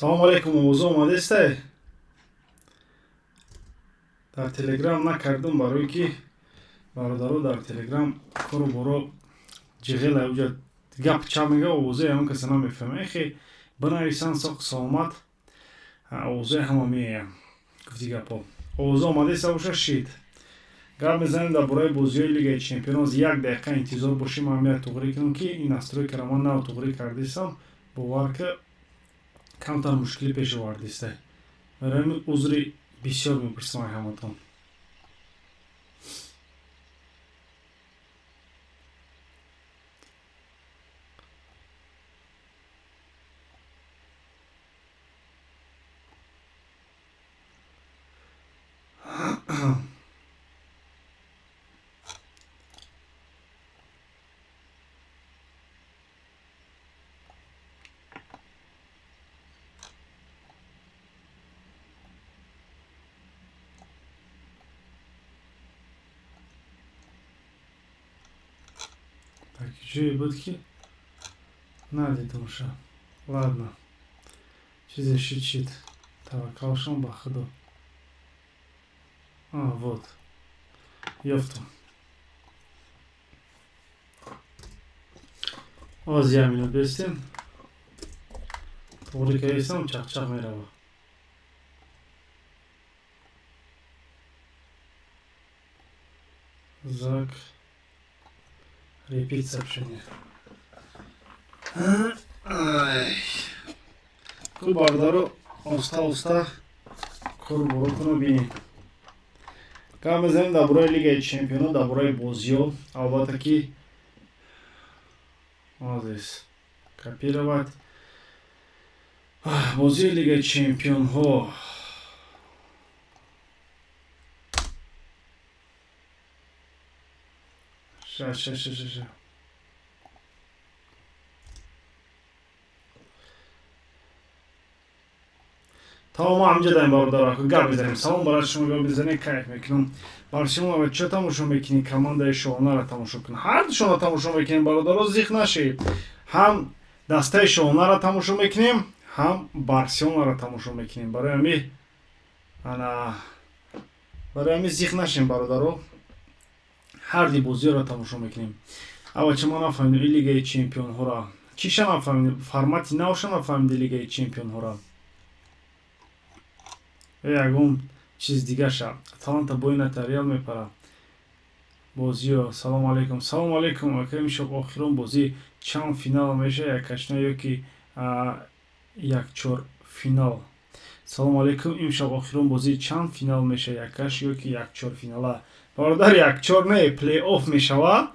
Салом алейкум, овоза омадесте? Дар телеграм накардам барои ки бародаро дар телеграм кору боро ҷиғела уҷа гап ча мега овозаи ҳамон каса намефаҳма. Эхе бинависан соқ саломат овозаи ҳама мея гуфти гапо. Овоза омадеста боша шид. Гап мезанем дар бораи бозиҳои Лигаи Чемпионон. 1 дақиқа интизор бошем. Ман мея туғрӣ кунам ки ин настройкаро ман нав туғрӣ кардистам. Бовар ки камтар мушкилӣ пеш овардисте. Барои узри бисёр мепурсам аз ҳаматон. Ҷое буд ки надидам ша. Ладно. Чизе шид. Таваккалшон ба Худо. Вот. Ёфтам. Оз 1 минут бестем. Туғрӣ кардистам, чақ мерава. Зак. Repeat сообщение. Ку бардаро оста кору боро куно бинем. Гап мезанем дар бораи Лигаи Чемпионон, дар бораи бозиҳо. Албатта ки озис копировать бозии Лигаи Чемпионҳо. Ша. Тамом ҳамҷа дар бародаро гап мезанем. Салом барои шумо гап мезанем, кайф мекунам. Баршумо чо тамошо мекунем? Командаи Шоҳонаро тамошо кунем. Ҳар душонро тамошо мекунем бародаро, зих нашед. Ҳам дастаи Шоҳонаро тамошо мекунем, ҳам Барселонаро тамошо мекунем. Барои ҳамин зих нашем бародаро. ҳарди бозиҳоро тамошо мекунем. Аввача ма нафаҳмидем ин Лигаи Чемпионҳоро. Чиша нафаҳмидем? Формати навша нафаҳмидем Лигаи Чемпионҳоро. Ягон чиз дигаша. Аталанта бо ината Реал мепара. Бозиҳо. Салом алейкум. Салом алейкум. Ака имшоб охирон бозӣ чанд финал меша, яккашна ёки якчор финал. Салом алейкум. Имшоб охирон бозӣ чанд финал меша, яккаш ёки якчор финала. Бародар якчор не плей-офф мешава.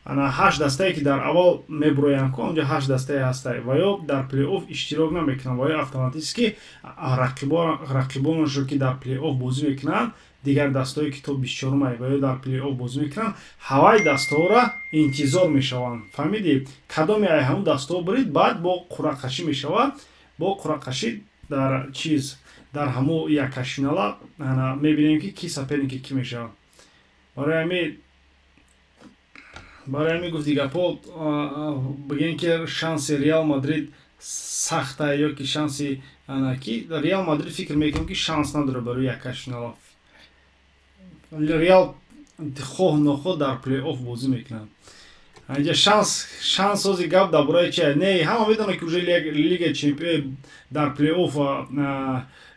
Ана 8 дастае ки дар аввал мебуроянд, онҷа 8 дастае ҳастае ва ё дар плей-офф иштирок намекунанд ва ё автоматически рақибонашон ки дар плей-офф бозӣ мекунанд, дигар дастаҳое ки то 24 ва ё дар плей-офф бозӣ мекунанд, ҳаваи дастаҳоро интизор мешаванд. Фаҳмидӣ? Кадоме ай ҳамун дастаҳо бурид, баъд бо қуръақашӣ мешавад. Бо қуръақашӣ дар чиз дар ҳамун яккашфинала мебинем ки соперники ки мешавад. Барои ҳамин гуфти гапо бигем ки шанси Реал Мадрид сахта ё ки шанси ки Реал Мадрид фикр мекунам ки шанс надорад барои яккашфинала. Реал хоҳ нохоҳ дар плей-офф бозӣ мекунад. Инҷа шанс ози гап дар бораи чи? Не, ҳама медонанд ки уже Лигаи Чемпион дар плей-офф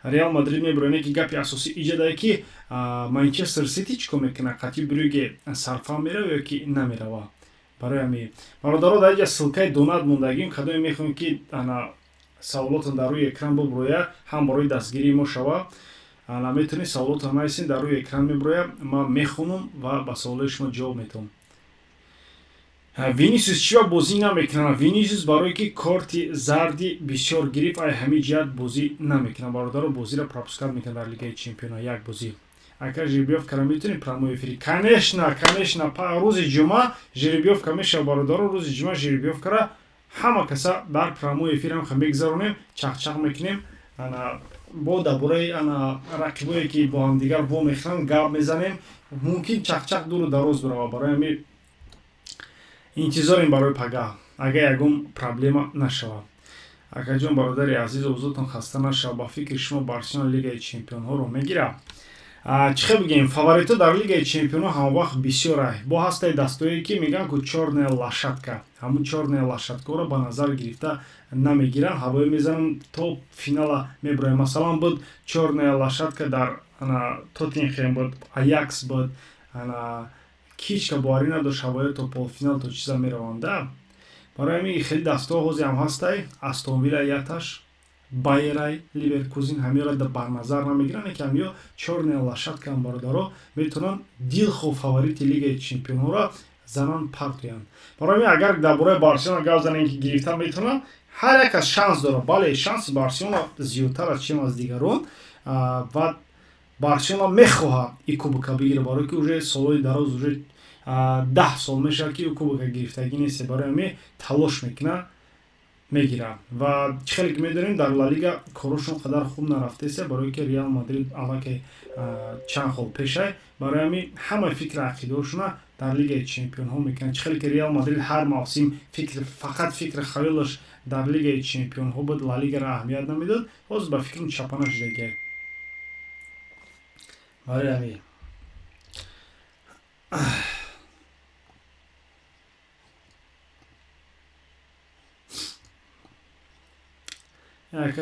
Реал Мадрид мебурояд. Не ки гапи асосӣ иҷа ки Манчестер Сити чӣ кор мекунад? Қатъи Брюге сарфа мерава ё ки намерава? Барои ҳамин бародаро дар инҷа ссилкаи донат мондагим. Кадоме мехоҳем ки саволотон дар рӯи экран бубурояд, ҳам барои дастгирии мо шава. Метавонед саволотро нависед, дар рӯи экран мебурояд, ман мехонам ва ба саволои шумо ҷавоб метавонам. Винисиус чӣ вақт бозӣ намекунад? Винисиус барое ки корти зарди бисёр гирифт, ай ҳамин ҷиҳат бозӣ намекунад. Бародаро бозиро пропускат мекунад дар Лигаи Чемпионҳо. Як бозӣ. Ака жеребьевкаро метавонем прямой эфири? Конечно, рӯзи ҷумъа жеребьевка мешава бародаро. Рӯзи ҷумъа жеребьевкаро ҳама каса дар прямой эфир ҳам мегзаронем, чақ мекунем. Бо дар бораи рақибое ки бо ҳамдигар во мехӯранд гап мезанем. Мумкин чақ дуру дароз барава. Барои ҳамин интизорем барои пага, агар ягон проблема нашавад. акаҷон бародари азиз ӯзотон хаста нашав. Ба фикри шумо Барселона Лигаи Чемпионҳоро мегирад? Чӣ хел бигем? Фаворитҳо дар Лигаи Чемпионҳо ҳамавақт бисёранд. Бо ҳастаи дастое ки мегӯянд ки чорная лошадка. Ҳамун чорная лошадкаро ба назар гирифта намегиранд. Ҳавоё мезананд то финала мебароянд. Масалан буд чорная лошадка дар Тоттенхем буд, Аякс буд. Ҳеҷ боварӣ надошт ҳавоё то полуфинал то чиза мераванда. Барои ҳамин хеле дастаҳо ҳозир ҳам ҳастай. Астон Вилла яташ, Байерай, Ливеркузин ҳамеёро бар назар намегиранд, ки ҳамеё чорная лошадка бародаро метавонанд дилхоҳ фаворити Лигаи Чемпионҳоро зананд партоянд. Барои ҳамин агар дар бораи Барселона гап занем ки гирифта метавонад, ҳар як аз шанс дорад. Бале, шанси Барселона зиёдтар аст, чем аз дигарон. Ва Барселона мехоҳад ин кубока бигирад, барои ки уже солҳои дароз уже 10 сол мешавад ки кубока гирифтагӣ нест. Барои ҳамин талош мекунад мегирад. Ва чӣ хеле ки медонем дар Ла Лига корашон қадар хуб нарафтааст, барои ки Реал Мадрид аллакай чанд хол пешай. Барои ҳамин ҳама фикри ақидаҳошона дар Лигаи Чемпионҳо мекунанд. Чӣ хеле ки Реал Мадрид ҳар мавсим фақат фикри хаёлаш дар Лигаи Чемпионҳо буд, Ла Лигаро аҳамият намедод, ҳозир ба фикрам чапана шудагӣ. Барои ҳамин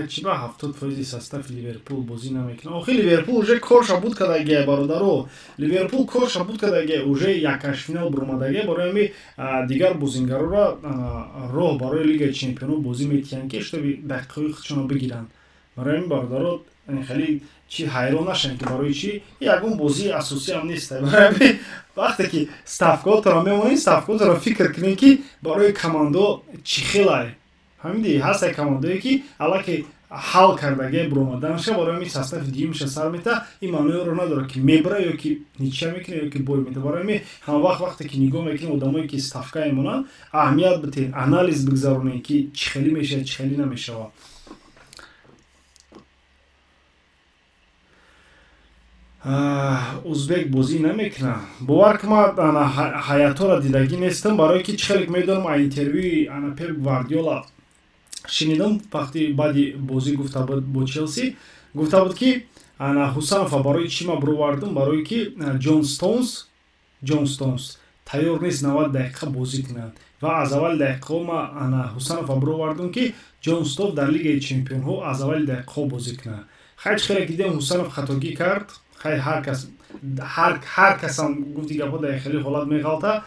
чиба 70% состави Ливерпул бозӣ намекунад. Охир Ливерпул уже корша буд кардагия бародаро. Ливерпул корша буд кардагия, уже якашфинал буромадагия. Барои ҳамин дигар бозингароро роҳ барои Лигаи Чемпионҳо бозӣ метиҳанд ки штоби дақиқаҳои худшонро бигиранд. Барои ҳамин бародаро хеле чи ҳайрон нашанд ки барои чи ягон бозии асосӣ ҳам нест. Барои ҳамин вақте ки ставкаҳоятро мемонед, ставкаҳоятро фикр кунед ки барои командо чӣ хелай. ҳамин ҳастай командое ки аллакай ҳал кардагия буромаданша. Барои ҳамин состави дуюмиша сар мета. Ин маъноеро надорад ки мебара ё ки ничия мекунад ё ки бой мета. Барои ҳамин ҳамавақт вақте ки нигоҳ мекунем одамое ки ставка мемонанд, аҳамият бидед, анализ бигзаронед ки чӣ хеле мешавад, чӣ хеле намешавад. Узбек бозӣ намекунад. Бовар ки ман ҳаятҳоро дидагӣ нестам, барое ки чӣ хеле медонам интервюи Пеп Гвардиола шинидам. Вақти баъди бозӣ гуфта буд бо Челси, гуфта буд ки Ҳусанова барои чӣ ма буровардам, барое ки Ҷон Стоунс тайёр нест 90 дақиқа бозӣ кунад. Ва аз аввали дақиқаҳо ма Ҳусанова буровардам ки Ҷон Стоунс дар Лигаи Чемпионҳо аз аввали дақиқаҳо бозӣ кунад. Хай чӣ хеле ки дидем Ҳусанов хатогӣ кард. Хай ҳар касам гуфти гапҳо дар хеле ҳолат меғалта.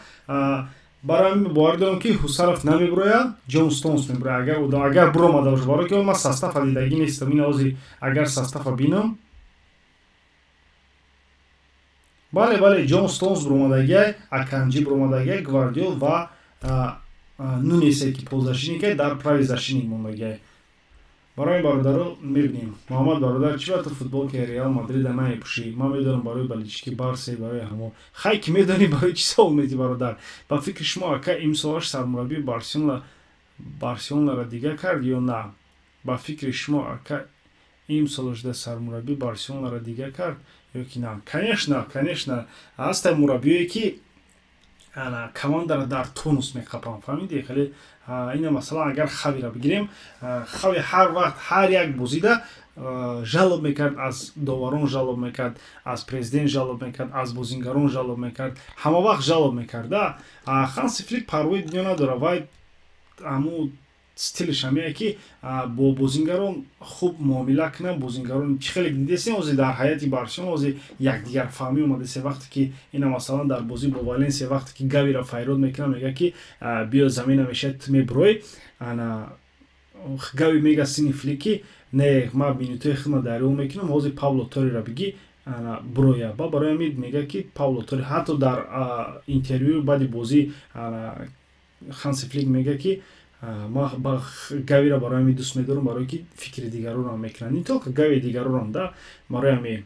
Барои ҳамин бовар дорам ки Ҳусанов намебурояд, Ҷон Стоунс мебурояд. Агар буромада бошад, барои ки ман состава дидагӣ нестам. Ин ҳозир агар состава бинам, бале Ҷон Стоунс буромадагия, Аканҷи буромадагия, Гвардиол ва Нунесе ки ползашини ки дар прави зашини мондагия. Барои бародаро мебинем. Муҳаммад бародар, чӣ ба ту футболки Реал Мадрида намепӯшӣ? Ман медонам барои балички Барсе, барои ҳамо. Хай ки медонӣ барои чӣ савол метӣ бародар? Ба фикри шумо ака имсолаш сармураббии Барселонаро дига кард ё на? Ба фикри шумо ака имсолаш да сармураббии Барселонаро дига кард ё ки на? Конечно, ҳастай мураббие ки командаро дар тонус меқапанд. Фаҳмидӣ? Хеле ина масалан агар Хавиро бигирем, Хави ҳар вақт ҳар як бозида жалоб мекард, аз доварон жалоб мекард, аз президент жалоб мекард, аз бозингарон жалоб мекард, ҳамавақт жалоб мекард. Ханси Флик парвои дунё надорад. Вай ҳамун стилиш ҳамеяе ки бо бозингарон хуб муомила кунад. Бозингарон чӣ хеле дидесем ҳозир дар ҳайати Барселона ҳозир якдигар фаҳмӣ омадасем. Вақте ки ина масалан дар бозӣ бо Валенсия вақте ки Гавиро файрод мекунад, мегӯяд ки биё замина мешавад ту мебурой. Гави мега сини Флик ки не, ман минутаи худро дариол мекунам, ҳозир Пабло Ториро биги буроя. Барои ҳамин мегӯяд ки Пабло Тори ҳатто дар интервю баъди бозӣ Ханси Флик мегӯяд ки ман Гавиро барои ҳамин дӯст медорам, барое ки фикри дигаронро мекунад. Не толку Гави дигаронам да. Барои ҳамин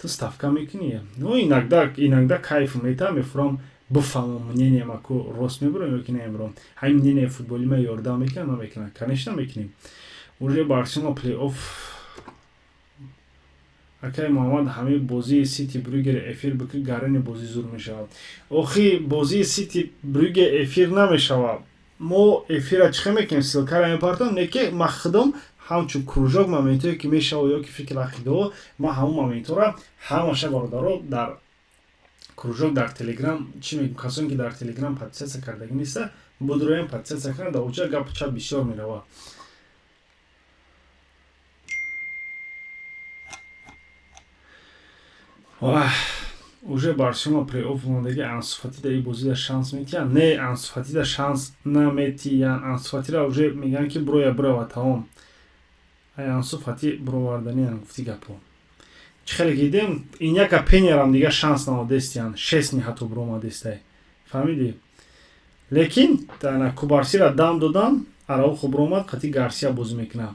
ту ставка мекунӣ. Иногда кайф метавам, мефурам бифаҳмам мнениема ку рост мебурам ё ки намебурам. Ҳамин мнение футболи ма ёрдам мекунад, намекунад. Конечно мекунем. Уже Барселона плей-офф. Акай Муҳаммад, ҳамаи бозии Сити Брюггеро эфир бикунӣ, гарани бозӣ зуд мешавад. Охи бозии Сити Брюгге эфир намешавад. мо эфира чихе мекунем силкара мепартам неки ма худам ҳамчун кружок моментое ки мешава ё ки фикр ақидо ма ҳамон моментора ҳамаша бародаро дар кружок дар телеграм чӣ мегӯям касоне ки дар телеграм подписатсия кардаги неста будроям подписатсия кардан дар оҷа гапу чап бисёр мерава. уже Барселона плей-офф мондаги Ансу Фати дар ин бозида шанс метиҳанд. Не, Ансу Фати дар шанс наметиҳанд. Ансу Фатиро уже мегӯянд ки буроя бурава тамом. Ай Ансу Фати буроварданиян гуфти гапо. Чӣ хеле гидем ин яка Пенерам дига шанс намодестиянд. 6 ҳатто буромадестай. Фаҳмидӣ? Лекин тана Кубарсиро дам додан, Араухо буромад, қати Гарсия бозӣ мекунад.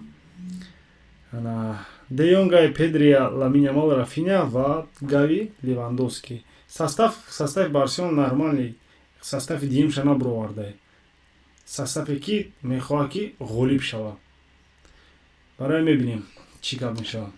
Ана Де Йонг, Педри, Ламин Ямал, Рафиня ва Гави, Левандовски. Состав Барселона нормальный. Состави дигимша набуроварда. Составе ки мехоҳад ки ғолиб шавад. Барои мебинем чӣ гап мешавад.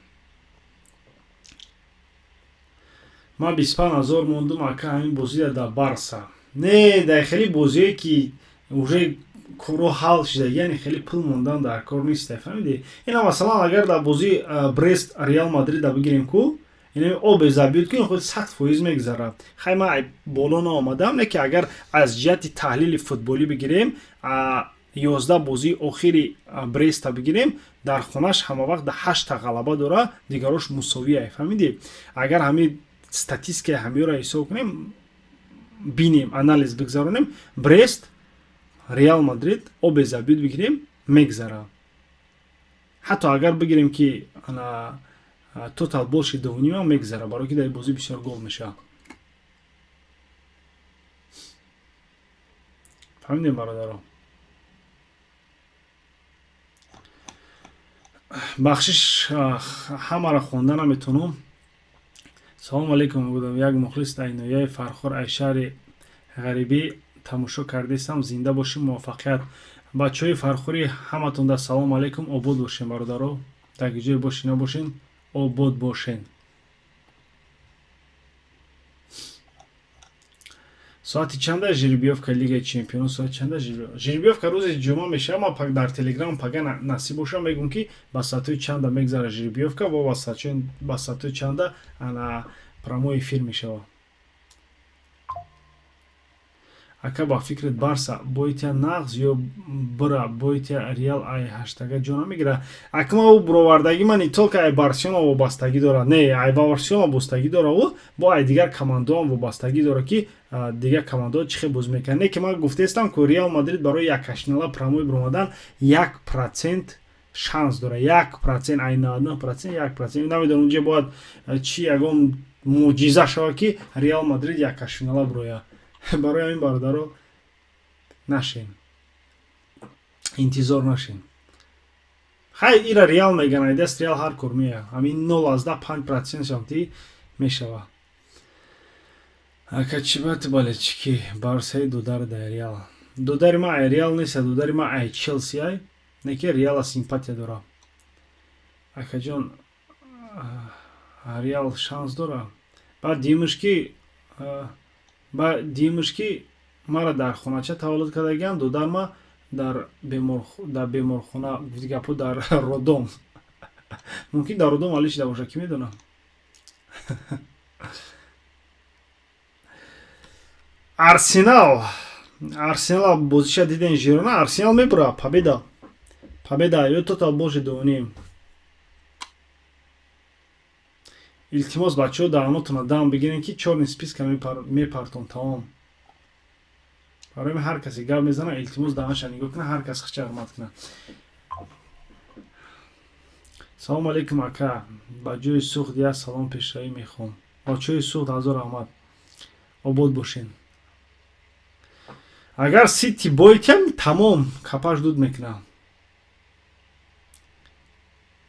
Ман 25 000 мондум ака ҳамин бозида дар Барса. Не, дар хеле бозие ки уже куро ҳал шуда, яъне хеле пул мондан дар кор нест, фаҳмидӣ? Ина масалан агар дар бозии Брест Реал Мадрида бигирем ку, ина обе забит ки худ 100% мегзарад. Хай ман ай боло наомадам, не ки агар аз ҷиҳати таҳлили футболӣ бигирем, 11 бозии охири Бреста бигирем, дар хонаш ҳама вақт 8 та ғалаба дора, дигарош мусовия, фаҳмидӣ? Агар ҳамин статистикаи ҳамеёро ҳисоб кунем, бинем, анализ бигзаронем, Брест Реал Мадрид обе забит бигирем мегзара. Ҳатто агар бигирем ки тотал болши 2.5 мегзара, барои ки дар бозӣ бисёр гол мешавад. фаҳмидем бародаро? бахшиш ҳамаро хонда наметонам. салому алейкум будам. Як мухлис дар ноҳияи Фархор ай шаҳри ғарибӣ тамошо кардестам. Зинда бошем, муваффақият. бачаҳои Фархорӣ ҳаматонда салому алейкум. Обод бошен бародаро. дар ки ҷое бошин набошен, обод бошен. соати чанда жеребьевка Лигаи Чемпионон? Соати чанда жеребьевка? Рӯзи ҷумъа мешава. Ман пак дар телеграм пага насиб бошам мегӯм ки ба соатҳои чанда мегзара жеребьевка ва ба соатҳои чанда ана прямой эфир мешава. ака ба фикрет Барса боитя нағз ё бира боитя Реал ай ҳаштага ҷо намегира? Ака ма буровардаги мани толка ай Барселона вобастагӣ дора. Не, ай Барселона вобастагӣ дора ӯ бо ай дигар командоам вобастагӣ дора ки дигар командо чӣ хел бозӣ мекунанд. Не ки ман гуфтаистам ки Реал Мадрид барои 1.0 прамой буромадан 1% шанс дора. 1%, ай 99%, 1%. Намедонам унҷа бояд чӣ ягон мӯъҷиза шавад ки Реал Мадрид 1.0 бурояд. барои ҳамин бародаро нашин, интизор нашин. хай ира Реал меган, ай даст Реал ҳар кор мея. ҳамин 0.5% шамти мешава. ака чӣ бати бале чӣ ки Барсаи дудар дар Реал. дудари ма ай Реал нест, дудари ма ай Челси ай. Не ки Реала симпатия дора. акаҷон Реал шанс дора. баъд димаш ки мара дар хонача таваллуд кардагиам, дудар ма дар беморхона гапу дар Родом. мумкин дар Родом ҳалли шуда боша, ки медонам. Арсенал бозиша диден Жирона. Арсенал мебура победа ё тотал боши 2.5. илтимос бачаҳо даънотона дам бигирен ки чорни списка мепартон тамом. барои ҳар касе гап мезана илтимос даънаша нигоҳ кунад, ҳар кас хича ҳурмат кунад. салому алейкум ака. ба ҷои сӯхт як салом пешравӣ мехоҳам. ба чои сӯхт ҳазор раҳмат. обод бошен. агар Сити боитям тамом капаш дуд мекунам.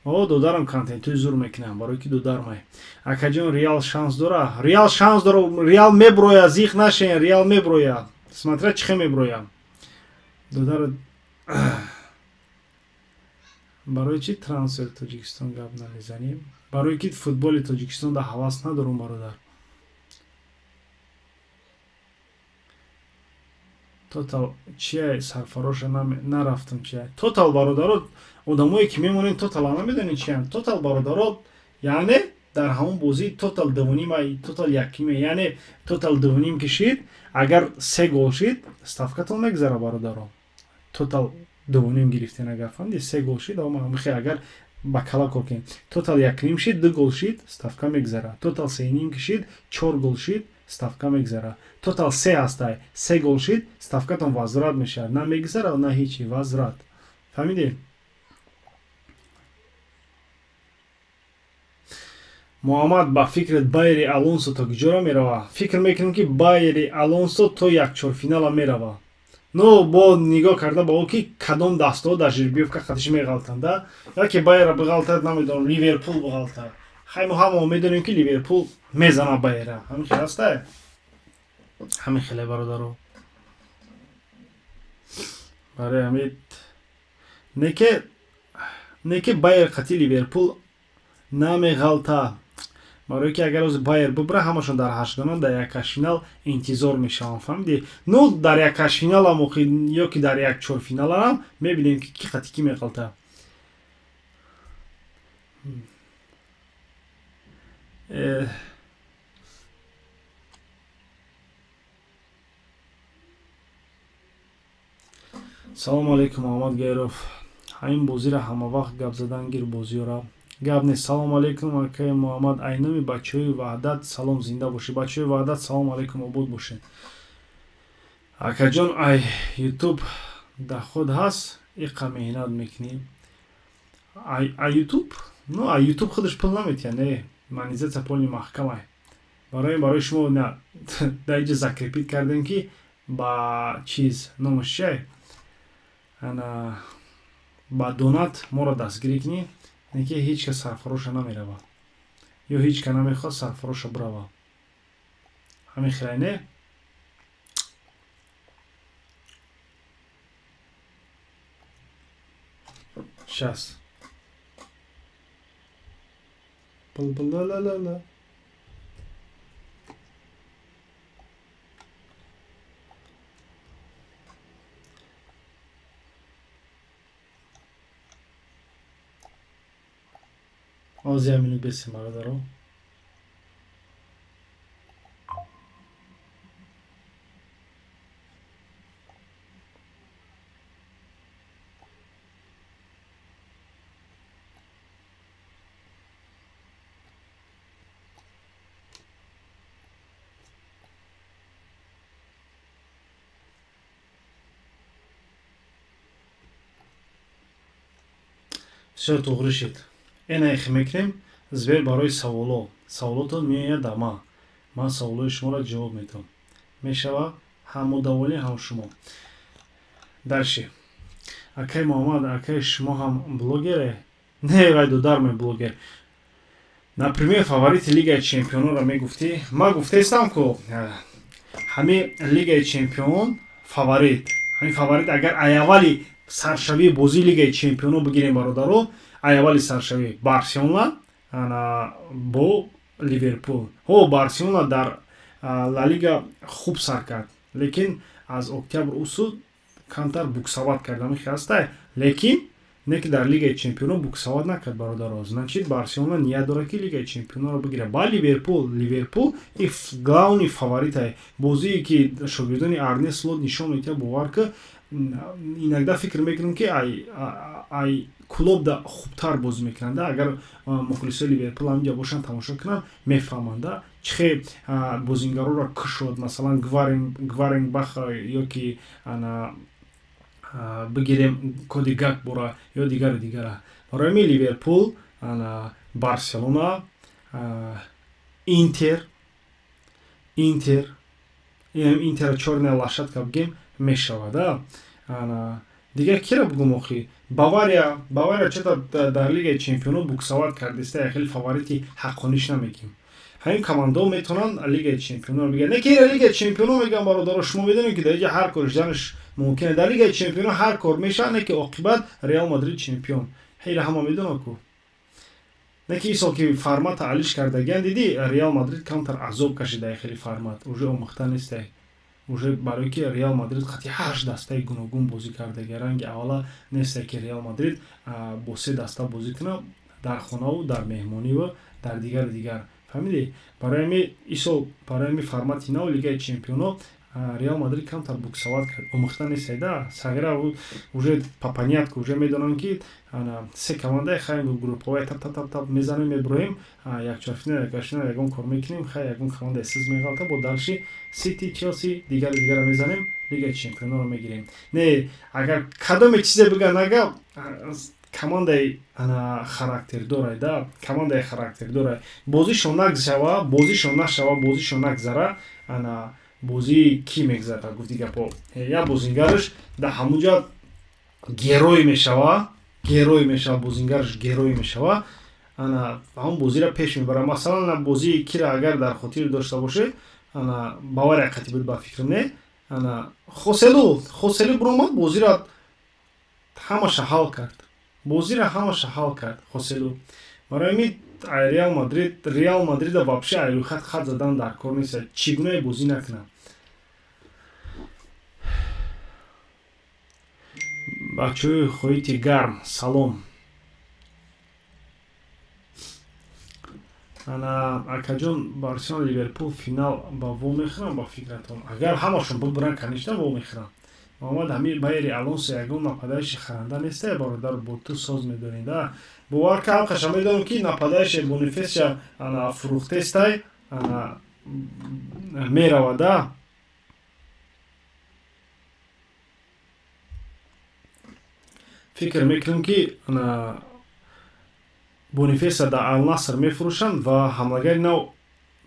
додарам контентуи зур мекунам, барои ки додармай. акаҷон Реал шанс дора. Реал шанс дора. Реал меброя, зих нашен. Реал меброя. смотря чӣ хел меброя. додар барои чӣ трансфер Тоҷикистон гап намезанем? барои ки футболи Тоҷикистонда ҳавас надорум бародар. тотал чия сарфароша нарафтам чия. Тотал бародарот одамое ки мемонен тотал намедонӣ чиян. Тотал бародарот яъне дар ҳамон бозӣ тотал дувуним тотал якиме яъне тотал дувуним кишид агар 3 гол шид ставкатон мегзара бародаро. Тотал дувуним гирифтен агар фанди 3 гол шид михе агар ба кала кор кунем. Тотал якним шид 2 гол шид ставка мегзара. Тотал 3 кишид 4 гол шид ставка мегзара. Тотал 3 ҳастай 3 гол шид ставкатон возврат мешавад. На мегзара на ҳичи возврат. Фаҳмидед? Муҳаммад ба фикрет Байери Алонсо то куҷора мерава? Фикр мекунам ки Байери Алонсо то якчорфинала мерава. Но бо нигоҳ карда ба о ки кадом дастаҳо дар жеребиёвка қатиш меғалтанда. Яке Байера биғалтад намедонам Ливерпул биғалтад. Хаймо ҳамо медонем ки Ливерпул мезана Байера. Ҳамин хел аста? Ҳамин хеле бародаро. Барои ҳамид неке Байер қати Ливерпул намеғалта. барое ки агар оз Байер бубра ҳамашон дар ҳаштгона дар якашфинал интизор мешаванд. Фаҳмиди? Но дар якашфиналам ё ки дар якчорфиналам мебинем ки ки қати ки меғалта. Салому алейкум Муҳаммад Гайров. Ҳамин бозира ҳамавақт гап задан гир бозиёра. Гап нест. Салому алейкум акай Муҳаммад Айноми бачаҳои Ваҳдат салом зинда бошед. Бачаҳои Ваҳдат салому алейкум обод бошед. Акаҷон ай YouTube да худ ҳаст иқа меҳнат мекунӣ. Ай YouTube? Ну ай YouTube худаш пул наметиҳад не. Монетизация полни маҳкамай. Барои шумо на дар иҷа закрепит кардем ки ба чиз номаш чиай? Ана ба донат моро дастгирӣ кунӣ. Неки ҳеҷ кас сарфароша намерава. Ё ҳеҷ ка намехоҳад сарфароша брава. Ҳамин хелай не? Шас. Булбулалалала. Азия минут бесим бародаро. Все туғри шид. Эна ихи мекунем збер барои саволо. Саволотон меояд да ман. Ман саволои шуморо ҷавоб медиҳам. Мешава ҳам даволӣ ҳам шумо. Дарши. Акай Муҳаммад, акай шумо ҳам блогере? Не, вай додарме блогер. Например, фаворити Лигаи Чемпиононро мегуфтӣ? Ман гуфтаистам ку ҳамин Лигаи Чемпион фаворит. Ҳамин фаворит агар айавали саршавии бозии Лигаи Чемпионон бигирем бародаро, айавали саршавӣ Барселона бо Ливерпул. Барселона дар Ла Лига хуб сар кард, лекин аз октябр усуд камтар буксават кард. Ҳамин хел аст. Лекин не ки дар Лигаи Чемпионон буксават накард бародаро. Значит Барселона ният дорад ки Лигаи Чемпиононро бигира. Ба Ливерпул и главни фаворит бозие ки шогирдони Арне Слот нишон медиҳад бовар ки иногда фикр мекунам ки ай клуб да хубтар бозӣ мекунанд. Агар мухлисои Ливерпул ҳаминҷа бошанд тамошо кунанд мефаҳманд чӣ хел бозингароро кушод, масалан Гваренбах ё ки бигирем Коди Гакпора ё дигара. Барои Ливерпул, Барселона, Интер 4-0 лашадка бигем мешавад. Дигар кира бигум охи? Бавария чета дар Лигаи Чемпионон буксават кардиста, хеле фаворити ҳаққониш намегим. Ҳамин командо метавонанд Лигаи Чемпионон бигиранд. Не ки Лигаи Чемпионон мегам бародаро, шумо медонед ки дар иҷа ҳар кор ҷанш мумкин. Дар Лигаи Чемпионон ҳар кор мешавад, не ки оқибат Реал Мадрид чемпион. Хеле ҳама медонад ку. Не ки ин сол ки формат алиш кардагиан, диди Реал Мадрид камтар азоб кашида, хеле формат уже омӯхта нест. уже барои ки Реал Мадрид хати 8 дастаи гуногун бозӣ кардаги ранги аввала несте ки Реал Мадрид бо 3 даста бозӣ кунад дар хонаву дар меҳмониву дар дигар фаҳмидӣ. Барои ҳамин исол барои ҳамин формати нав Лигаи Чемпионо Реал Мадрид камтар буксоват кард. Омӯхта нестеда сагра уже папанятка уже медонам ки се командаи хай групповаи тап мезанем меброем якчвартфинал якчвартфинал ягон кор мекунем хай ягон командаи сиз меғалта бо дарши Сити Челси дигара мезанем Лигаи Чемпионоро мегирем. Не агар кадоме чизе биган ага командаи характер дорад да командаи характер дорад бозишон нагзава бозишон нашава бозишон нагзара бозии ки мегзара гуфти гапо як бозингарш да ҳамунҷа герой мешава бозингарш герой мешава ҳамун бозиро пеш мебара. Масалан бозии кира агар дар хотир дошта боше Бавария қатӣ буд ба фикрам не Хоселу буромад бозиро ҳамаша ҳал кард Хоселу. Барои ҳамин Реал Мадрида вообще айрӯйхат хат задан дар кор нест чӣ гуна бозӣ накунад. бачаҳои хоити гарм салом. Акаҷон Барселона Ливерпул финал ба во мехӯрам ба фикратон. Агар ҳамашон бубуран каништа во мехӯрам. Моҳаммад Амир Байри Алонсо ягон нападаиши харанда несте бародар бо ту соз медонида. Бовар ка ҳалқаша медонам ки нападаиши Бонифеся фурӯхтестай меравада. Фикр мекунам ки Бонифеса да Ал-Наср мефурӯшанд ва ҳамлагари нав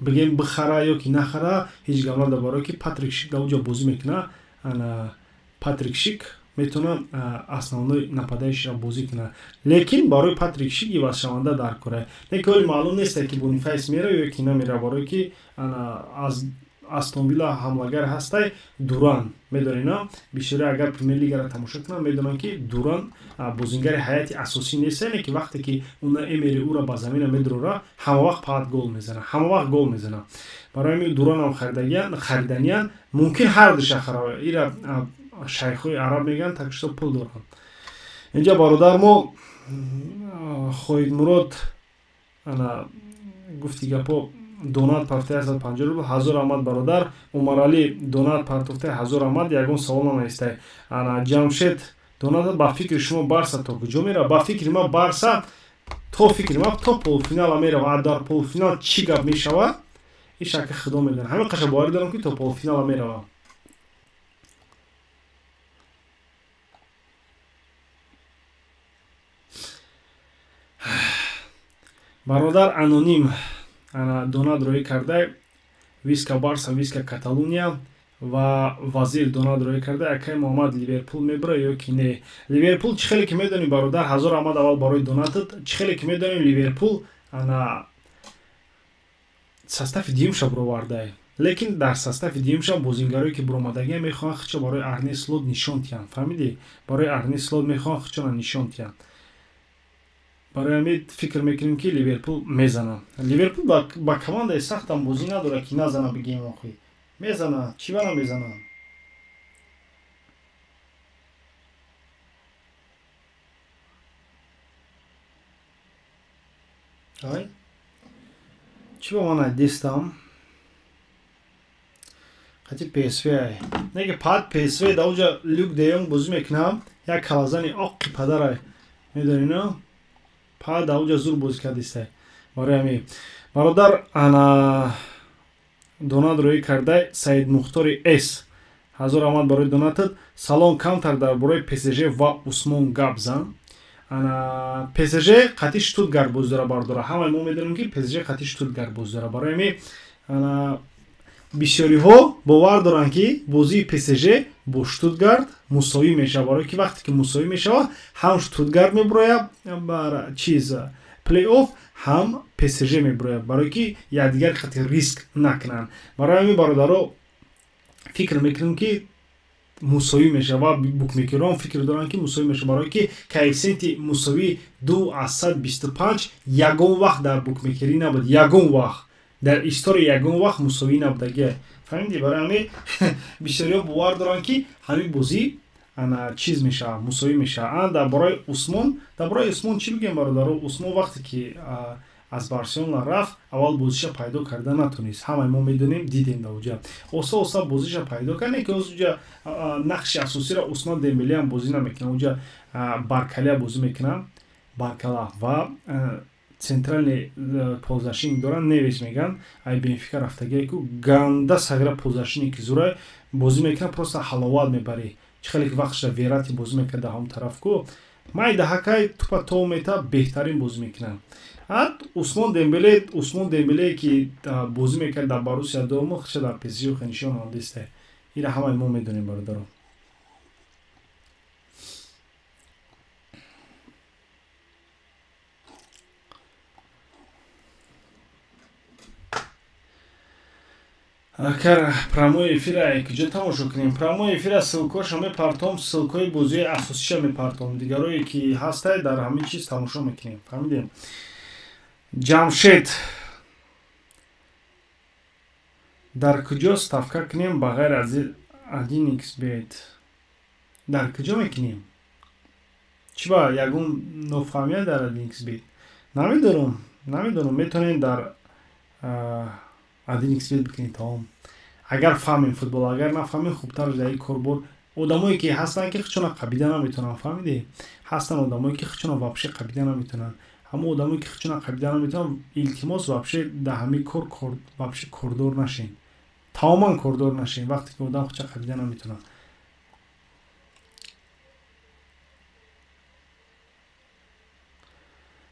бигем бихара ё ки нахара ҳеҷ гап надо барои ки Патрик Шик да уҷа бозӣ мекуна. Патрик Шик метавона основной нападаишро бозӣ кунад. Лекин барои Патрик Шик ивазшаванда дар кора. Лекин оли маълум нест ки Бонифейс мера ё ки намера барои ки аз Астон Вилла ҳамлагар ҳастай Дуран медонина. Бисёре агар Премер Лигаро тамошо кунанд медонанд ки Дуран бозингари ҳайати асосӣ нест, яъне ки вақте ки уна Эмери ура ба замина медурора ҳамавақт паат гол мезана. Барои ҳамин Дуранам хариданиян мумкин ҳар душа харава ира шайхои араб меган так што пул доранд. Инҷа бародар мо Хоидмурод гуфти гапо донат партия 150 рубл 1000 омад бародар. Умарали донат партофта 1000 омад. Ягон савол намаистай. Ҷамшед донат ба фикри шумо Барса то куҷо мера? Ба фикри ма Барса то полуфинал мера. Дар полуфинал чӣ гап мешава? ин шака худо медона. Ҳамин қаша боварӣ дорам ки то полуфинал мерава. Бародар аноним донат роӣ карда виска Барса виска Каталуния ва вазир донат роӣ карда акай Муҳаммад Ливерпул мебара ё ки не. Ливерпул чӣ хеле ки медонӣ бародар 1000 омад аввал барои донатат. Чӣ хеле ки медонӣ Ливерпул состафи дуюмша буроварда. Лекин дар состафи дуюмша бозингарое ки буромадагия мехоҳанд хичо барои Арне Слот нишон диҳанд. Фаҳмидӣ? Барои Арне Слот мехоҳанд хичона нишон диҳанд. Барои ҳамин фикр мекунем ки Ливерпул мезана. Ливерпул ба командаи сахтам бозӣ надорад ки назана бигем охи. Мезана, чивана мезана. Ай. Чи ба ман дестам? Хати PSV ай. Неге пад PSV да уҷа Люк де Йонг бозӣ мекунам. Як калазани оқи падарай. Медонина? Пад да уҷа зур бозӣ кардистай. Барои ҳамин бародар донат роӣ кардай Саид Мухтори С 1000 омад барои донатат. Салом камтар дар бораи ПСЖ ва Усмон гап зан. ПСЖ қати Штутгарт боз дора бардора. Ҳамаи мо медонем ки ПСЖ қати Штутгарт боз дора. Барои ҳамин бисёриҳо бовар доранд ки бозии ПСЖ бо Штутгарт мусовӣ мешава. Барои ки вақте ки мусовӣ мешава ҳам Штутгарт мебурояд бар чиз плей-офф ҳам ПСЖ мебурояд. Барои ки якдигари қати риск накунанд. Барои ҳамин бародаро фикр мекунем ки мусовӣ мешава. Букмекерон фикр доранд ки мусовӣ мешава. Барои ки коэффициенти мусовӣ 2/125 ягон вақт дар букмекерӣ набуд. Ягон вақт дар историяи ягон вақт мусовӣ набудагия. фаҳмидӣ? Барои ҳамин бисёриҳо бовар доранд ки ҳамин бозӣ ана чиз мешавад, мусови мешавад. Дар бораи Усмон чӣ бигем бародаро? Усмон вақте ки аз Барселона рафт, аввал бозиша пайдо карда натунист. Ҳамаи мо медонем, дидем дар уҷа. Оста бозиша пайдо кард, не ки уҷа нақши асосиро Усмон Дембеле ҳам бозӣ намекунад. Уҷа Баркалия бозӣ мекунад. Баркала ва центральный полузащитник доранд, Невес меган. Ай Бенфика рафтагие ку ганда сагра полузащитники зурай бозӣ мекунад, просто ҳаловат мебарӣ. Чӣ ки вақтша Верати бозӣ мекард дар ҳамон тараф ку май даҳакай тупа то мета беҳтарин бозӣ мекунад. Усмон Дембеле ки бозӣ мекард дар Боруссия Дормунд, хача дар ПСЖ нишон ҳандисте. Ира ҳамаи мо медонем бародаро. Акар прямой эфира куҷо тамошо кунем? Прямой эфира ссилкаша мепартом, ссилкаи бозии асосиша мепартом. Дигарое ки ҳастай дар ҳамин чиз тамошо мекунем. Фаҳмидем? Ҷамшед дар куҷо ставка кунем ба ғайр аз 1xbet? Дар куҷо мекунем? Чӣ ба ягон нофаҳмия дар 1xbet? Намедонам. Метавонем дар 1xbet бикунем тамом. Агар фаҳмем футбол, агар нафаҳмем хубтараш дар ин корбор одамое ки ҳастанд ки хичона қабида наметавонанд. Фаҳмидӣ? Ҳастанд одамое ки хичона вобше қабида наметавонанд. Ҳамон одамое ки хичона қабида наметавонанд, илтимос вобше дар ҳамин кор вобше кордор нашин. Тамоман кордор нашин вақте ки одам хичона қабида наметавонад.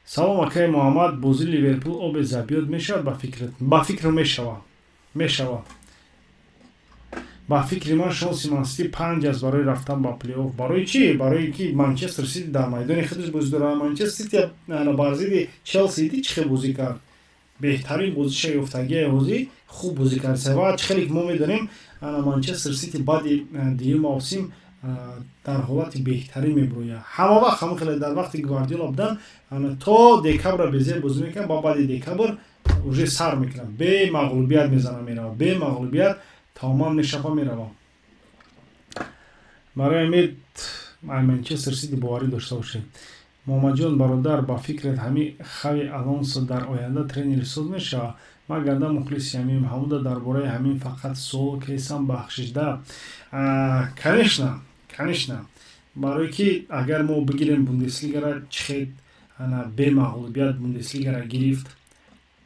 Салом акай Муҳаммад, бозии Ливерпул оби забиёд мешавад ба фикрат? Ба фикр мешавад. Ба фикри ман шонси Ман-Сити 5 аст барои рафтан ба плей-офф. Барои чӣ? Барои ки Манчестер Сити дар майдони худаш бозӣ дорад. Манчестер Сити бар зидди Челси ди чӣ хел бозӣ кард? Беҳтарин бозиша ёфтагия ҳозӣ хуб бозӣ кард. Ва чӣ хеле мо медонем Манчестер Сити баъди дуюм мавсим дар ҳолати беҳтарин меброяд. Ҳама вақт ҳамон хеле дар вақти Гвардиола будан то декабр безе бозӣ мекард, ба баъди декабр уже сар мекунад. Бе мағлубият мезана меравад. Бе мағлубият тамоман мешафа меравад. Барои ҳамин Манчестер Сити боварӣ дошта бошед. Момаҷон бародар, ба фикрат ҳамин Хави Алонсо дар оянда тренери соз мешавад? Ман гарда мухлиси ҳамин Маҳмуда дар бораи ҳамин фақат суол кесам бахшида. Конечно. Барои ки агар мо бигирем Бундеслигара чӣ хел бе мағлубият Бундеслигара гирифт,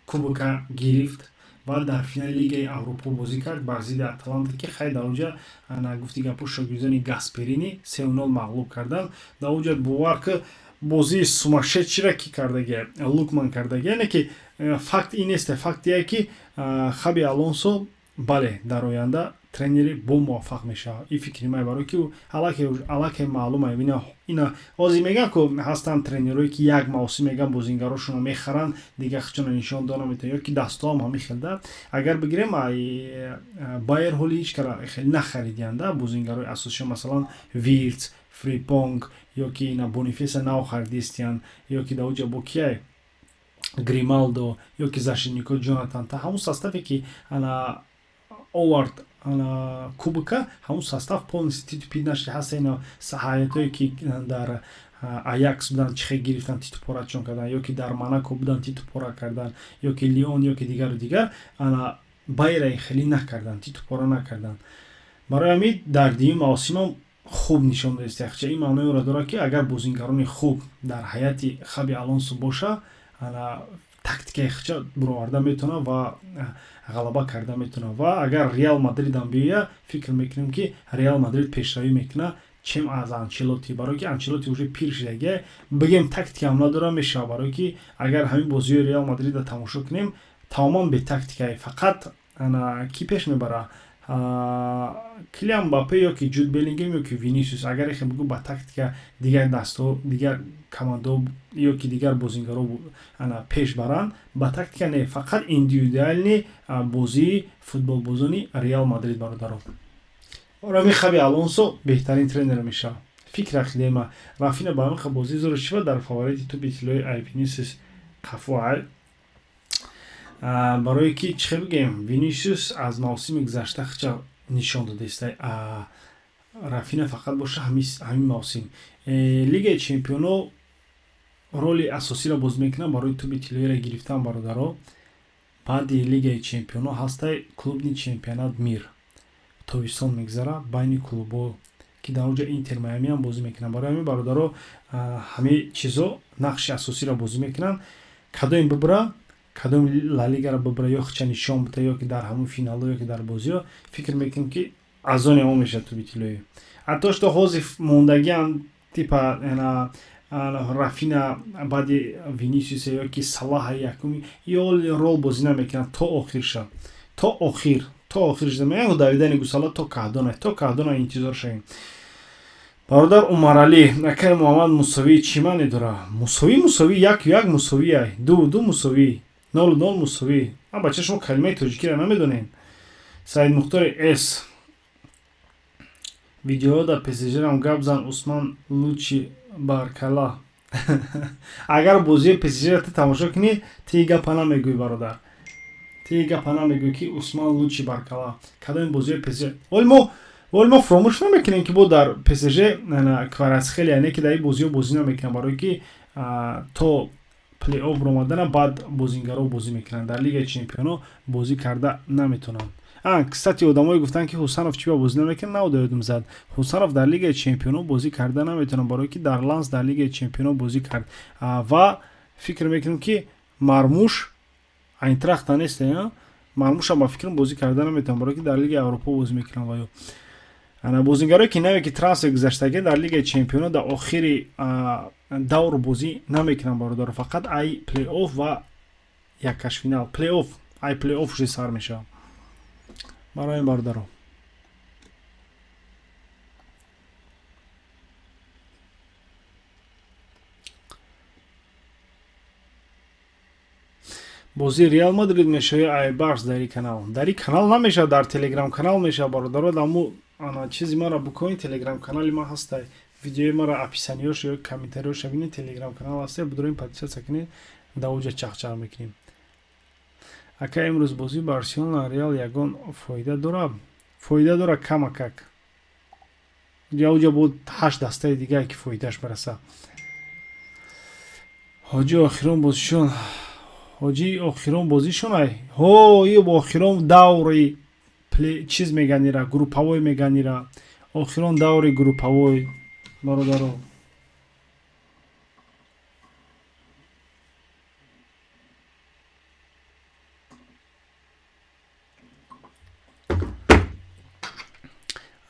кубока гирифт ва дар финали Лигаи Аврупо бозӣ кард бар зидди Аталанта ки хай дар уҷа гуфти гапу шогирдони Гасперини 3-0 мағлуб кардан. Дар уҷа бовар ки бозии сумашедшира ки кардагия Лукман кардагия, не ки факт ин нест. Факт ие ки Хаби Алонсо бале дар оянда тренери бо муваффақ мешавад. Ин фикри май, барои ки аллакай маълума. Ина ҳозир меган ку ҳастанд тренерое ки як мавсим меган бозингарошонро мехаранд, дигар хичона нишон дод наметавонанд, ёки дастҳоам ҳамин хелда. Агар бигирем Байер ҳоли ҳеч кара хеле нахаридианд бозингарои асосиша, масалан Вирц, Фрипонг ёки ина Бонифеса нав харидистиянд, ёки дар уҷа бо кияй Грималдо ёки защитнико Ҷонатан Та ҳамон составе ки Овард кубка, ҳамон состав полностью титупид нашид. Ҳаста ина ҳаятое ки дар Аякс будан чӣ хел гирифтан, титупорачон кардан, ёки дар Монако будан титупора кардан, ёки Лион, ёки дигар Байера хеле накардан, титупора накардан. Барои ҳамин дар дуюм мавсимам хуб нишон додист. Хача ин маъноиро дорад ки агар бозингарони хуб дар ҳайати Хаби Алонсо боша, тактикаи хича буроварда метавонад ва ғалаба карда метавонад. Ва агар Реал Мадридам биёяд, фикр мекунем ки Реал Мадрид пешравӣ мекунад чем аз Анчелоти. Барои ки Анчелоти уже пир шудагия, бигем тактикаам надора мешавад. Барои ки агар ҳамин бозиҳои Реал Мадрида тамошо кунем, тамоман бе тактикаи фақат ки пеш мебарад, Килиан Мбаппе ёки Ҷуд Беллингем ёки Винисиус. Агар ехе бигӯ ба тактика дигар дастҳо, дигар командо ёки дигар бозингаро пеш баранд, ба тактика не, фақат индивидуални бозии футболбозони Реал Мадрид бародаро. Рами Хаби Алонсо беҳтарин тренер мешавад. Фикр ахидема Рафина ба ҳамин бозии зуро чӣ дар фаворити ту битилои Ай Винисиус қафуай. барое ки чӣ хел бигем Винисиус аз мавсими гузашта хича нишон додеста Рафина фақат боша ҳамин мавсим Лигаи Чемпионо роли асосиро бозӣ мекунад барои туби тиллоиро гирифтан бародаро баъди Лигаи Чемпионо ҳастай клубни чемпионат мир тобистон мегзара байни клубҳо ки дар онҷо Интер Майами ҳам бозӣ мекунанд барои ҳамин бародаро ҳамаи чизо нақши асосиро бозӣ мекунанд кадом бибра кадом Ла Лигаро бибра ё хича нишон бита ё ки дар ҳамун финалҳо ё ки дар бозиҳо фикр мекунем ки азони ҳамон мешавад туби тиллоӣ ҳатто што ҳозиф мондагиам типа Рафина баъди Винисиуса ё ки Салаҳа якуми ё рол бозӣ намекунад то охирша то охир шуда давидани гусала то каҳдона интизор шавем бародар Умаралӣ акай Муҳаммад Мусовӣ чӣ маъне дора мусовӣ як мусовӣ ду мусовӣ 0-0 мусовӣ бача шумо калимаи тоҷикиро намедонем Саид Мухтори С видеоҳо дар ПСЖ-рам гап зан Усман Лучи Баркала агар бозии ПСЖ-ро ту тамошо кунӣ ти гапа намегӯӣ бародар ти гапа намегӯӣ ки Усман Лучи Баркала кадоми бозии ПСЖ вол мо фуромӯш намекунем ки бо дар ПСЖ Кварацхелия яъне ки дар ин бозиҳо бозӣ намекунад барое ки то плей-офф ромадана баъд бозингаро бозӣ мекунанд дар Лигаи Чемпионо бозӣ карда наметавонанд кстати одамое гуфтанд ки Ҳусанов чӣ ба бозӣ намекунад навода ёдум зад Ҳусанов дар Лигаи Чемпионо бозӣ карда наметавонад барое ки дар Ланс дар Лигаи Чемпионо бозӣ кард ва фикр мекунем ки Мармуш Айнтрахта нест Мармушам ба фикрам бозӣ карда наметавонад барое ки дар Лигаи Аврупо бозӣ мекунад ва ё бозингароне ки наве ки трансфер гузаштагӣ дар Лигаи Чемпионо дар охири давр бозӣ намекунанд бародар фақат ай плей-офф ва яккашфинал плей-офф шуди сар мешавад барои ин бародаро бозӣ Реал Мадрид мешавад ё Айбакс дар ин канал намешавад дар телеграм канал мешавад бародаро даму чизи маро букони телеграм канали ма ҳастай видеои маро описаниёш ё комментариёша бинед телеграм канал ҳастай будорем подписатсия кунед дар оҷа чахчах мекунем ака имрӯз бозии Барселона Реал ягон фоида дора камакак ҷа буд 8 дастаи дигаре ки фоидааш бараса ҳоҷи охирон бозишон ай ё охирон даври чиз меганира группавой меганира охирон даври группавой бародаро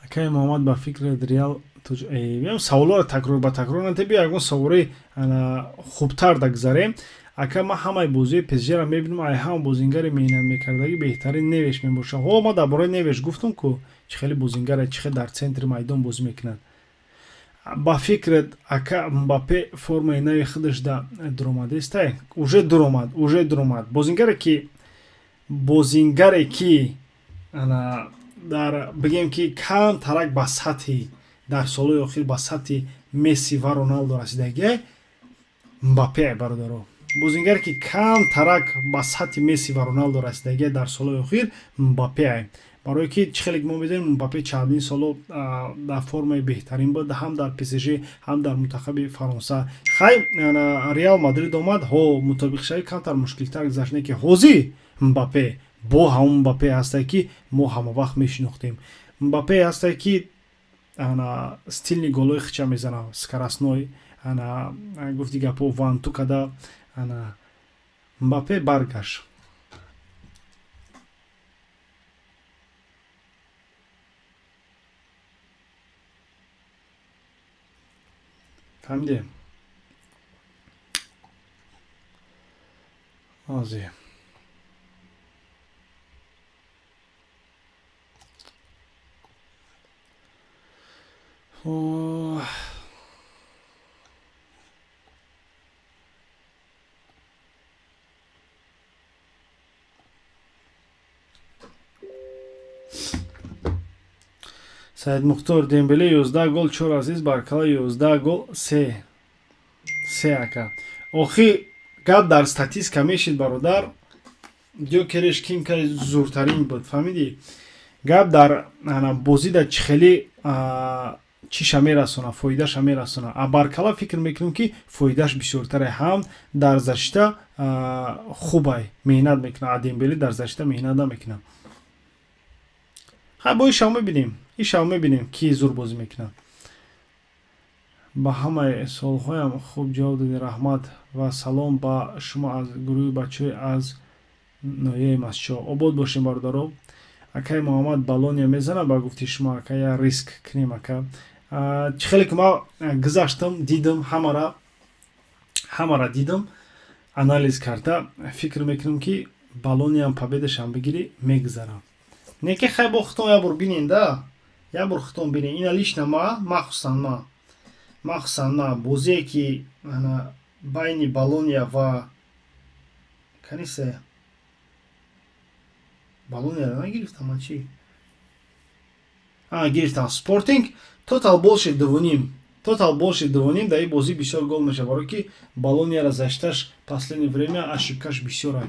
акай Муҳаммад ба фикрат Реал саволоро такрор ба такрор натеби ягон савораи хубтар дагзарем ака ма ҳамаи бозии ПСЖ-ро мебинам ай ҳама бозингари меҳнат мекардагӣ беҳтарин Невеш мебошад ма дар бораи Невеш гуфтам ку чӣ хеле бозингаре чӣ хел дар центри майдон бозӣ мекунад ба фикрат ака Мбаппе формаи нави худаш да дуромадестай уже дуромад бозингаре ки дар бигем ки камтарак ба сатҳи дар солҳои охир ба сатҳи Месси ва Роналдо расидагӣ Мбаппе бародаро бозингаре ки камтарак ба сатҳи Месси ва Роналдо расидагӣ дар солҳои охир Мбаппе барое ки чӣ хеле ки мо медонем Мбаппе чандин соло дар формаи беҳтарин буд ҳам дар ПСЖ ҳам дар мунтахаби Фаронса хай Реал Мадрид омад мутобиқшавӣ камтар мушкилтар гузашт не ки ҳозир Мбаппе бо ҳамон Мбаппе ҳастай ки мо ҳамавақт мешинохтем Мбаппе ҳастай ки стилни голҳои хича мезанад скоростной гуфти гапо ванту када Мбаппе баргашт фаҳмидем ози Саид Мухтор Дембеле 11 гол 4 азист Баркала 11 гол 3 ака охир гап дар статистика мешид бародар Gyökeres Kimkay зуртарин буд. Фаҳмидӣ? Гап дар бозида хеле чиша мерасона, фоидаша мерасона. А баркала фикр мекунам ки фоидаш бисёртаре. Ҳам дар защита хубай меҳнат мекунад. А Дембеле дар защита меҳнат намекунад. Ха бо ишаво мебинем ки зур бозӣ мекунад. ба ҳамаи суолҳоям хуб ҷавоб додед. Раҳмат ва салом ба шумо аз гурӯҳи бачаҳои аз ноҳияи Масчо. Обод бошем бардоро. Акай Муҳаммад Балония мезанад ба гуфти шумо. Акай я риск кунем ака. Чӣ хеле ки ма гузаштам, дидам, ҳамара дидам, анализ карда фикр мекунам ки Балониям победашам бигири мегузарам. Не ки хай бо хутон я бор бинен да. Я бор хутон бинен. Ина лично ма, махсусан ма бозие ки байни Балония ва канисе Балония нагирифтам чӣ? Гирифтам Спортинг. Тотал больше 2.5 дар ин бозӣ бисёр гол мешавад. Барои ки Балонияро зашташ последнее время ошибкаш бисёр ай.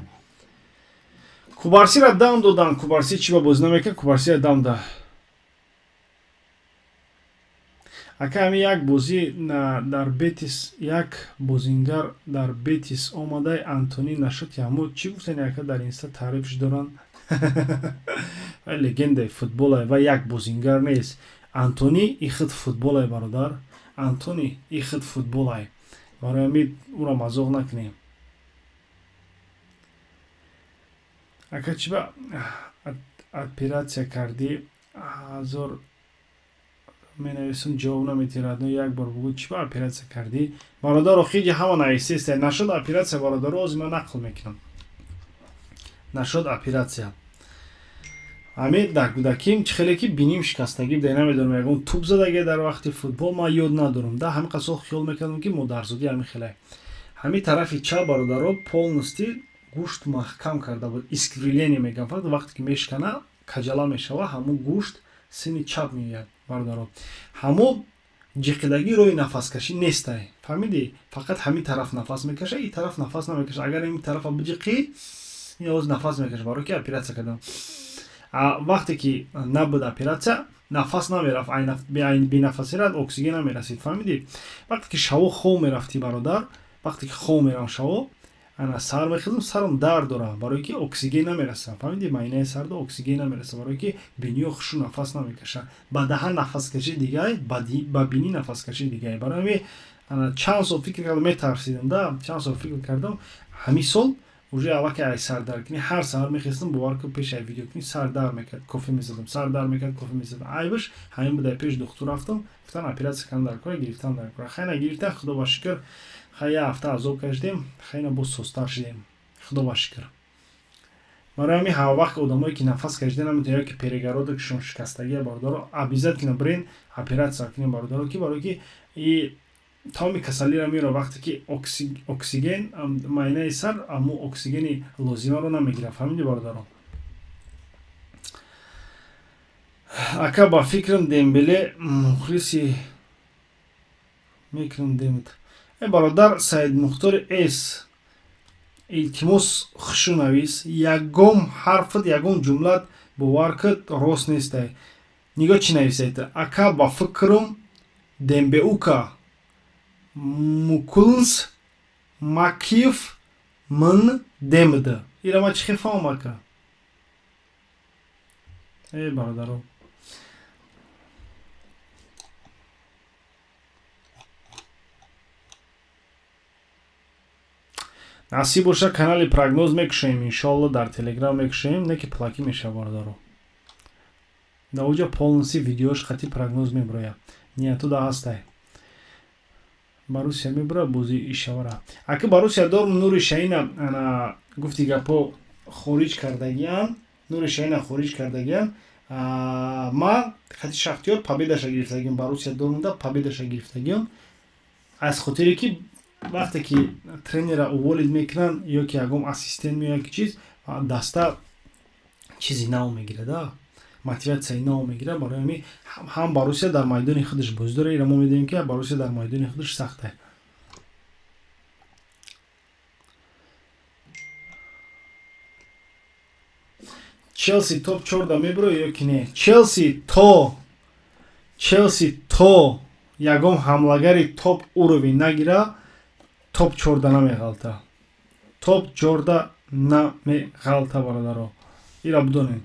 Кубарсиро дам додан. Кубарси чӣ ба бозӣ намекард? Кубарсиро дам да. Ака ҳамин як бозӣ дар Бетис, як бозингар дар Бетис омадай Антони нашуд ямуд. Чӣ гуфтани ака дар инста таърифш доранд? Легендаи футболай ва як бозингар нест. Антони ихид футболай бародар. Антони ихид футболай. Барои ҳамин уро мазоқ накунем. Ака чӣ ба оператсия кардӣ? ҳазор менависам ҷавоб наметирад. Як бор бугӯ чӣ ба оператсия кардӣ? Бародар охиҷи ҳама нависест. Нашуд оператсия бародаро озима нақл мекунам. Нашуд оператсия. Ҳамин дар кӯдаким чӣ хеле ки биним шикастагӣ буда намедонам ягон туп задаге дар вақти футбол ма ёд надорам. Да ҳамин қасо хиёл мекардам ки модарзодӣ ҳамин хеле. Ҳамин тарафи чап бародаро полностью гӯшт маҳкам карда буд. Искривление мегӯям. Фақат вақте ки мешкана каҷала мешава ҳамун гӯшт сини чап меояд бародаро. Ҳамун ҷиқидагӣ роҳи нафаскашӣ нестай. Фаҳмидӣ? Фақат ҳамин тараф нафас мекаша, ин тараф нафас намекаша. Агар ин тарафа биҷиқӣ, ин оз нафас мекаша. Барои ки оператсия кардам. Вақте ки набуд оператсия, нафас намерафт. Бенафасият оксиген намерасид. Фаҳмидӣ? Вақте ки шаво хоб мерафтӣ бародар, вақте ки хоб мерам шаво, ана сар мехизам, сарам дард дорам. Барои ки оксиген намераса. Фаҳмидӣ? Майнаи сарда оксиген намераса. Барои ки биниё хушу нафас намекаша. Ба даҳан нафаскашӣ дигай, ба бинӣ нафаскашӣ дигай. Барои ҳамин ана чанд сол фикр кардам, метарсидам да. Чанд сол фикр кардам. Ҳамин сол уже аллакай ай сар дард кунӣ. Ҳар саҳар мехистам бовар кун пешай видео кунӣ. Сар дард мекард, кофе мезадам. Сар дард мекард, кофе мезадам. Айбаш ҳамин буда пеш духтур рафтам. Гуфтан оператсия кардам дар кора, гирифтам дар кора. Хайна гирифта, худо ба шукр. Хай я ҳафта азоб кашидем. Хайна боз сустар шидем. Худо ба шукр. Барои ҳамин ҳама вақт одамое ки нафас кашида наметавонанд, ки перегородакшон шикастагия бародаро, обязательно брен оператсия кунем бародаро, ки барои ки и тамоми касалиро меро вақте ки оксиген майнаи сар аммо оксигени лозимаро намегирад. Фаҳмидӣ бародаро? Ака ба фикрам Дембеле мухлиси мекунам демид. Бародар Саид Мухтори эс илтимос хушу навис. Ягон ҳарфат, ягон ҷумлат бовар кард рост нестай. Нигоҳ чӣ нависаед? Ака ба фикрам Дембеука мукулнс макиф мн демда. Ира ма чӣ хел фаҳмам ака? Бародаро. насиб боша канали прогноз мекушоем. Иншоалло дар телеграм мекушоем. Не ки плаки меша бародаро. Да оҷа полноси видеош хати прогноз меброя. Нияту да ҳастай. Барусия мебра бози ишавара. Ака Барусия дорум Нури Шаина ана гуфти гапо хориҷ кардагиам. Нури Шаина хориҷ кардагиам. Ма хати Шахтёр победаша гирифтагиам. Барусия дорумда победаша гирифтагиам. Аз хотире ки вақте ки тренера уволид мекунанд ё ки ягон ассистент меояд ки чиз даста чизи нав мегирад, мотиватсияи нав мегирад. Барои ҳамин ҳам Барусия дар майдони худаш бозӣ дорад. Ира мо медонем ки Барусия дар майдони худаш сахта. челси топ 4 мебуро ё ки не? челси то ягон ҳамлагари топ уровень нагира, топ 4 намеғалта. Топ 4 намеғалта, бародаро. Ира бидонед.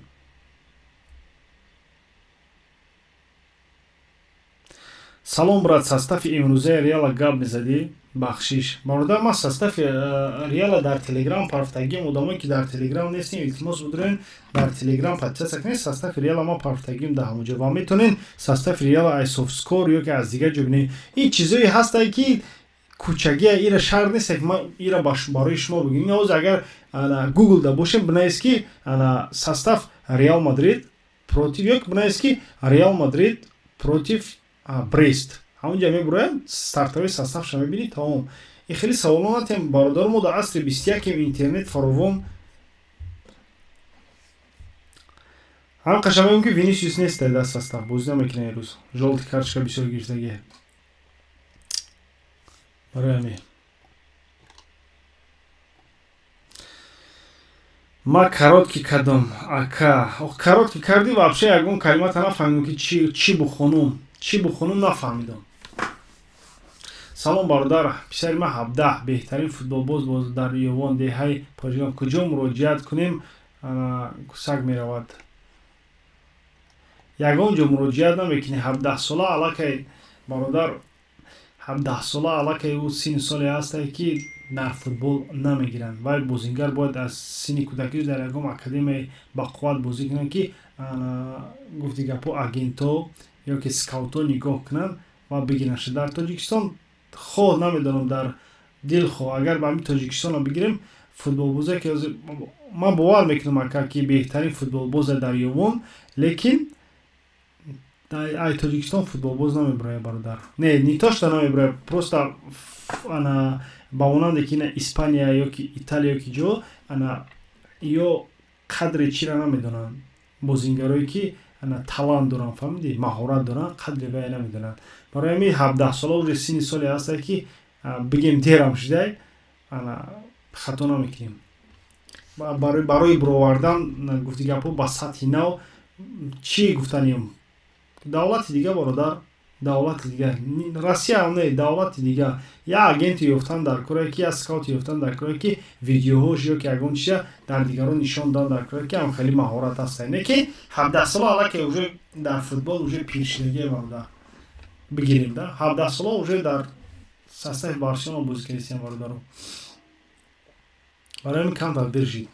салом брат, состави имрӯзаи Реала гап мезадӣ? Бахшиш. Бародар, ман состави Реала дар Телеграм парфтагим, одамое ки дар Телеграм нестем, илтимос бидорен дар Телеграм подписатсия кунед. Состави Реала ман парфтагим даҳам уҷо ва метонен состави Реала айсофскор ё ки аз дигар ҷо бинед. Ин чизое ҳастае ки кӯчагия, ира шарт нестае ки ман ира барои шумо бигӯям. Ҳоз агар Google-да бошем бинавис ки состав Реал Мадрид против, ё ки бинавис ки Реал Мадрид против Брест. ҳамунҷа мебурояд стартовии составша мебинӣ тамом. И хеле саволонатем бародар, мо дар асри 21 интернет фаровон. ҳам қашан мегӯям ки Винисиус нестае дар состав, бозӣ намекунад имрӯз. Жолти карточка бисёр гирифтагӣ. барои ҳамин ма каротки кардам ака. Каротки кардӣ вообще ягон калимата нафаҳмидам ки чӣ бухонум нафаҳмидам. салом бародар, писари ман 17 беҳтарин футболбоз дар ёвон деҳаи поҷигон. Куҷо муроҷиат кунем? Саг меравад. Ягон ҷо муроҷиат намекунӣ. 17 сола аллакай бародар, 17 сола аллакай ӯ синни соле ҳастае ки дар футбол намегиранд. Вай бозингар бояд аз синни кӯдакиаш дар ягон академияи бақувват бозӣ кунанд ки гуфти гапо агентҳо ё ки скаутҳо нигоҳ кунанд ва бигирандш. Дар Тоҷикистон хоҳ намедонам, дар дил хоҳ агар ба ҳамин Тоҷикистонро бигирем, футболбозе ки ман бовар мекунам ака ки беҳтарин футболбозе дар ёвон, лекин ай Тоҷикистон футболбоз намебарояд бародар. Не, не то что намебарояд, просто ба монанде ки ина Испания ё ки Италия ё ки ҷо ё қадри чира намедонанд. Бозингарое ки талант доранд, фаҳмидӣ, маҳорат доранд, қадри вай намедонанд. барои ҳамин 17 сола уже синни соли ҳастае ки бигем дерам шудай, хато намекунем. Барои бировардан гуфти гапо ба сатҳи нав чӣ гуфтанем? Давлати дига бародар, давлати дига. Россия ҳам не, давлати дига. Я агенти ёфтан дар корае ки, я скаути ёфтан дар корае ки видеоҳош ё ки ягон чиза дар дигарон нишон дан дар корае ки ҳам хеле маҳорат ҳастае. Не ки 17 сола аллакай уже дар футбол уже пиршидагие бародар. Бигирем да 17 сола уже дар состави Барселона бозӣ кардем бародаро. барои ҳамин кам табдил шид.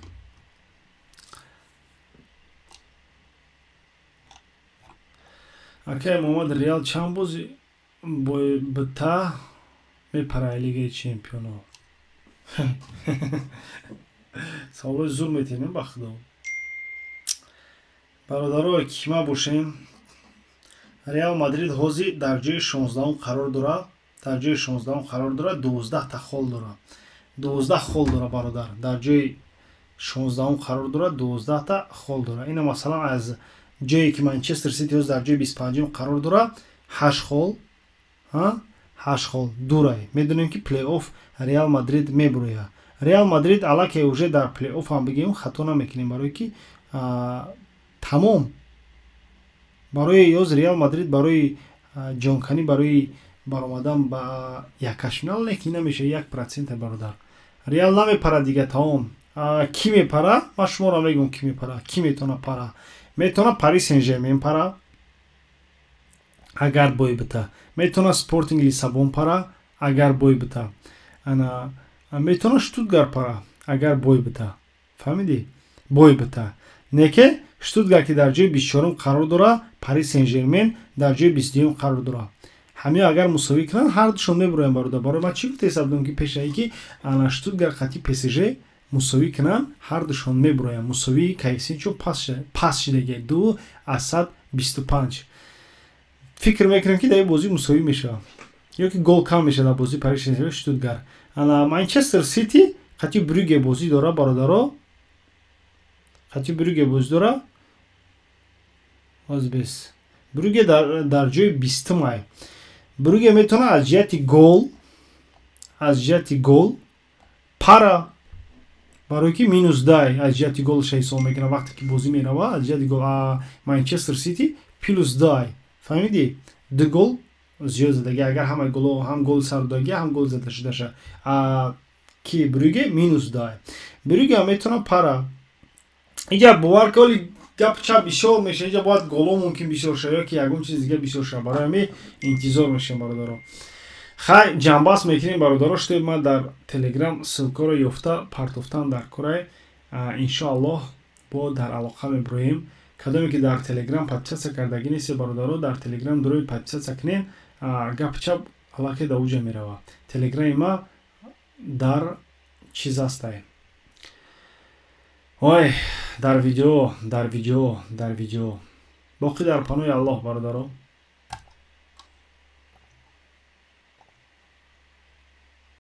Акай Муҳаммад, Реал чанд бозӣ бойбита мепарад Лигаи Чемпионҳо? Саволои зур метинем ба худо. Бародаро, ҳикма бошем. Реал Мадрид ҳозир дар ҷои 16 қарор дорад. Дар ҷои 16 қарор дорад, 12 та хол дорад. 12 хол дорад бародар. Дар ҷои 16 қарор дорад, 12 та хол дорад. Ина масалан аз ҷое ки Манчестер Сити ҳоз дар ҷои 25 қарор дорад, 8 хол, 8 хол дурай. Медонем ки плей-офф Реал Мадрид мебурояд. Реал Мадрид аллакай уже дар плей-офф ҳам бигем хато намекунем, барое ки тамом барои ёз Реал Мадрид барои ҷонканӣ, барои баромадан ба якашфинал лекин намеша 1% бародар. Реал намепарад дига тамом. Ки мепара? Ман шуморо мегӯям ки мепара. Ки метавона пара? Метавона Пари Сен-Жермен пара агар бой бита. Метавона Спортинг Лиссабон пара агар бой бита. Метавона Штутгарт пара агар бой бита. Фаҳмидӣ? Бой бита. Неке Штутгарт ки дар ҷои 24 қарор дорад, Пари Сен-Жермен дар ҷои 22 қарор дорад. Ҳамин агар мусовӣ кунанд, ҳар душон мебуроянд бародар. Барои ман чӣ гуфта ҳисабдам ки пешае ки Штутгарт қатъи ПСЖ мусовӣ кунанд, ҳар душон мебуроянд. Мусовии коэффициентшон пас шидаги 2/25. Фикр мекунам ки дар бозӣ мусовӣ мешавад. Ё ки гол кам мешавад дар бозии Пари Сен-Жермен Штутгарт. Манчестер Сити қатъи Брюгге бозӣ дорад бародаро. қатъи Брюгге бозӣ дорад. Брюгге дар ҷои 20 Брюгге метавона аз ҷиҳати гол пара барои ки минус 10 аз ҷиҳати голш ҳисоб мекунад вақте ки бозӣ меравад аз ҷиҳати гол Манчестер Сити плюс 10 фаҳмидӣ 2 гол зиёд задаги агар ҳама голо ҳам гол сардоги ҳам гол зада шудаша ки Брюге минус 10 Брюге ҳам метавонад пара иҷа бовар ки оли гап чап бисёр меша иҷа бояд голо мумкин бисёр шава ё ки ягон чизи дига бисёр шава барои ҳамин интизор мешавем бародаро хай ҷанбаҳс мекунем бародаро шуд ма дар телеграм ссилкаро ёфта партофтан дар кораи иншоаллоҳ бо дар алоқа меброем кадоме ки дар телеграм подписатсия кардагӣ нест бародаро дар телеграм дурои подписатсия кунем гап чап аллакай да уҷа мерава телеграми ма дар чиз ҳастай ой дар видео боқӣ дар панои Аллоҳ бародаро.